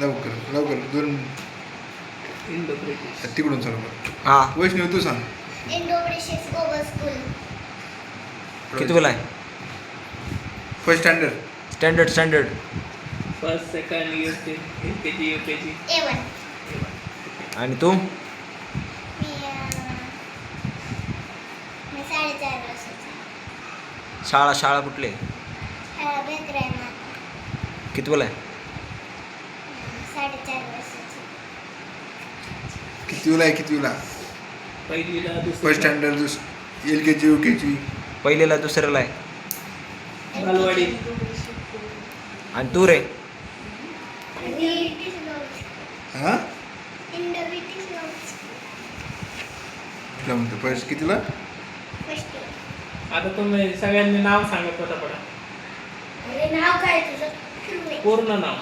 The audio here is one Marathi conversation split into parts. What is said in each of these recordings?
लवकर लवकर दोन इंडो ब्रिटिश. तिकडून सर्व. हा वैष्णवी तू सांग. Indo British Global school. कितवीला आहे? First standard. Standard. First second LKG UKG. A1. आणि तू? मी 4.5 वर्षाची. शाळा कुठली आहे? बेकरायना. कितवीला आहे? 4.5 वर्षाची. कितवीला? पहिलीला दुसरी. First standard LKG UKG. पहिलीला दुसरीला आहे. बालवाडी. आणि तू रे? British Global. हां इंडो ब्रिटिश ग्लोबल स्कूल. तुला म्हणतो फर्स्ट कितीला? First year. आता तुम्ही सगळ्यांनी नाव सांगा पटापटा. अरे नाव काय तुझं? पूर्ण नाव.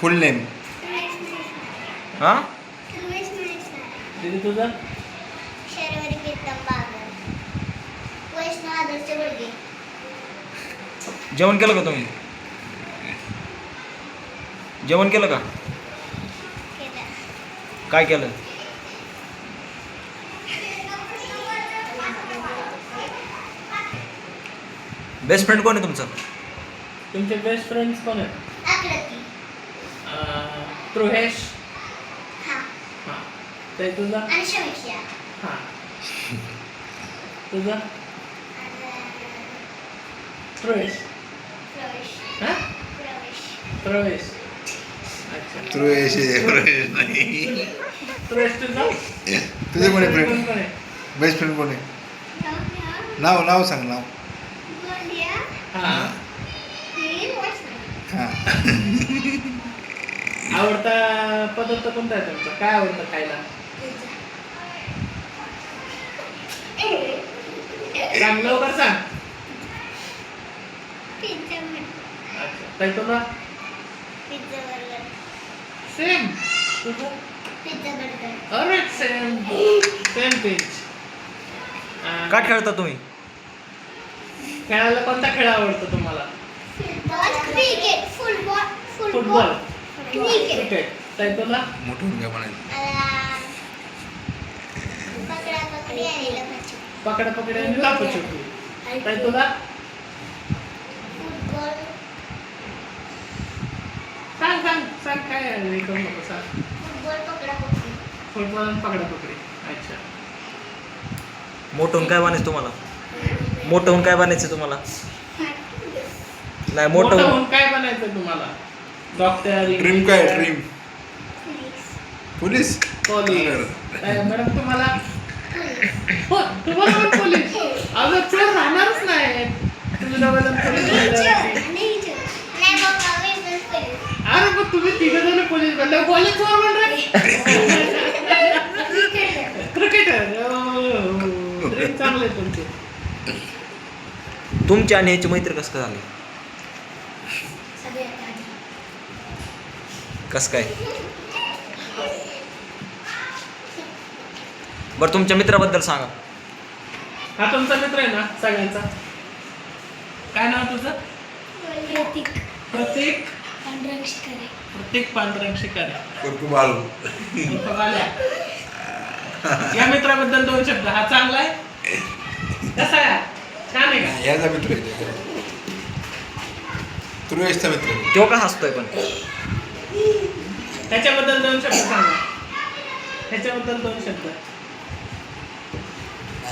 फुल नेम. हा दीदी तुझं? शर्वरी प्रीतम बागल. वैष्णव आदर्श बळगे. जेवण केलं का तुम्ही? जेवण केलं का? केलं. काय केलं? बेस्ट फ्रेंड कोण आहे तुमचं? तुमचे बेस्ट फ्रेंड्स कोण आहेत? आकृती. प्रोहेश. हा. हां. ते तुझं? आणि समीक्षा. हां. तुझं? प्रोहेश. प्रवेश. हां? प्रवेश. प्रवेश. अच्छा. प्रवेश नाही. प्रोहेश तुझं? तुझे कोण आहे कोण फ्रेंड? आहे? बेस्ट फ्रेंड कोण आहे? नाव सांग नाव. गोलिया. हां. ही वैष्णव. हां आवडता पदार्थ कोणता आहे तुमचा? काय आवडतं खायला? सांग लवकर सांग. पिझ्झा. अच्छा. ताई तुला? Pizza burger. सेम. तुझं? Pizza burger. अरे सेम पिंच. काय खेळता तुम्ही? खेळायला कोणता खेळ आवडतो तुम्हाला? Cricket. Football. Football. Cricket. Cricket. ताई तुला? मोठं काय म्हणायचं? पकडा पकडी आणि लपाछपी. पकडापकडी आणि लपाछपी. ताई तुला? फुटबॉल. सांग काय आहे? हे करू नको सांग. फुटबॉल पकडा पकडी. फुटबॉल आणि पकडापकडी. अच्छा. मोठं होऊन काय बनायचं तुम्हाला? मोठं होऊन काय बनायचं तुम्हाला? नाही मोठं मोठं होऊन होऊन काय बनायचं तुम्हाला? डॉक्टर. ड्रीम काय dream? Police. Police. Police. Madam तुम्हाला? हो तुम्हाला पण पोलीस. अगं चोर राहणारच नाही. तुम्ही दोघं पोलीस नाही बाबा मी पण पोलीस. अरे पण तुम्ही तिघं जण पोलीस बनले. पोलीस चोर बन रहे. क्रिकेटर. ड्रीम चांगले तुमचे. तुमची आणि ह्याची मैत्री कसं काय झाली? सगळ्यात आधी. कसं काय? बरं तुमच्या मित्राबद्दल सांगा. हा तुमचा मित्र आहे ना सगळ्यांचा? काय नाव तुझं? प्रतीक. प्रतीक. पांढरंग शिकारे. प्रतीक पांढरंग शिकारे. करतो बाळू. आल्या. या मित्राबद्दल 2 शब्द. हा चांगला आहे? कसा आहे? छान आहे का? याचा मित्र आहे. तुरुवेशचा मित्र आहे. तो का हसतोय पण? त्याच्याबद्दल 2 शब्द सांगा. त्याच्याबद्दल 2 शब्द.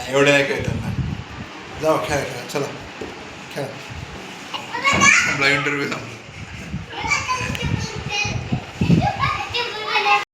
एवढे नाही काय त्यांना. जाऊ खेळा चला खेळा. आपला इंटरव्ह्यू संपला.